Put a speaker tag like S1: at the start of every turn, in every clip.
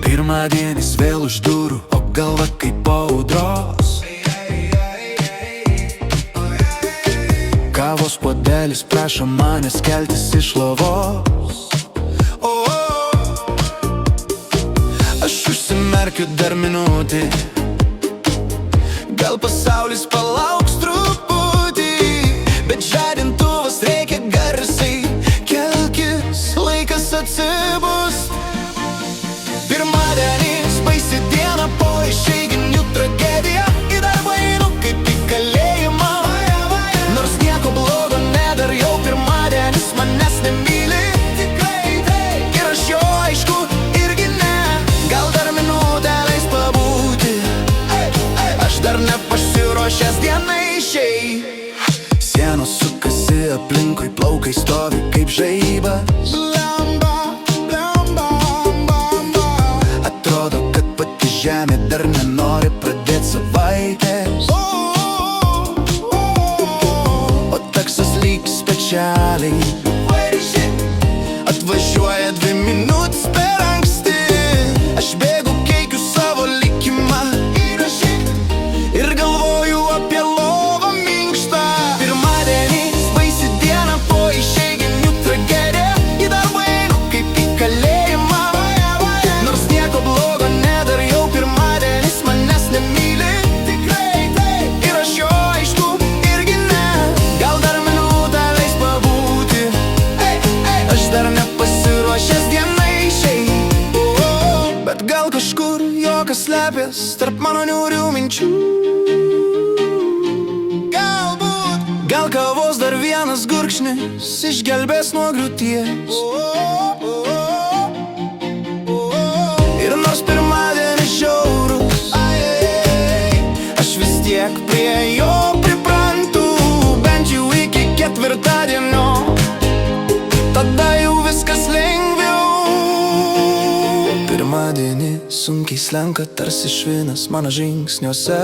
S1: Pirmadienis vėl už durų, o galva kaip po audros. Kavos puodelis prašo manęs keltis iš lovos. Aš užsimerkiu dar minutį, gal pasaulis palauks truputį, bet žadintuvas reikia garsiai. Kelkis, laikas atsibust. Pirmadienis, baisi diena, po išeiginių tragedija. Į darbą einu kaip į kalėjimą, nors nieko blogo nedariau. Pirmadienis manęs nemyli ir aš jo aišku irgi ne. Gal dar minutę leis pabūti, aš dar nepasiruošęs dienai šiai. Sienos sukasi aplinkui, plaukai stovi kaip žaibas. Žemė dar nenori pradėt savaitės, o taksas lyg specialiai atvažiuoja 2 minutės per anksti. Aš bėgu, keikiu savo likimą ir galvoju apie lovą minkštą. Pirmadienis, baisi diena, po išeiginių tragedija. Į darbą einu kaip į kalėjimą, nors nieko blogo nedariau. Pirmadienis manęs nemyli ir aš jo aišku irgi ne. Gal dar minutę leis pabūti, aš dar nepasiruošęs dienai šiai. Bet gal kažkur juokas slepias tarp mano niūrių minčių. Gal kavos dar vienas gurkšnis išgelbės nuo griūties. Ir nors pirmadienis žiaurus, aš vis tiek prie jo priprantu. Bent jau iki ketvirtadienio, tada jau viskas lengviau. Pirmadienį sunkiai slenka tarsi švinas mano žingsniuose,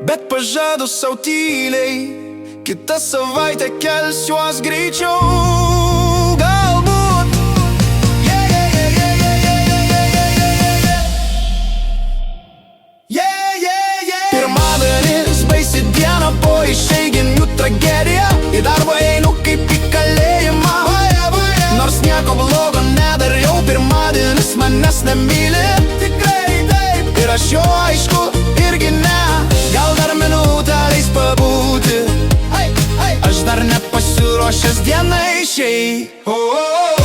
S1: bet pažadu sau tyliai, kitą savaitę kelsiuos greičiau. Pirmadienis, baisi diena, po išeiginių tragedija. Į darbą einu kaip į kalėjimą, nors nieko blogo nedariau. Pirmadienis manęs nemyli ir aš jo aišku irgi ne. Gal dar minutę leis pabūti, aš dar nepasiruošęs dienai šiai.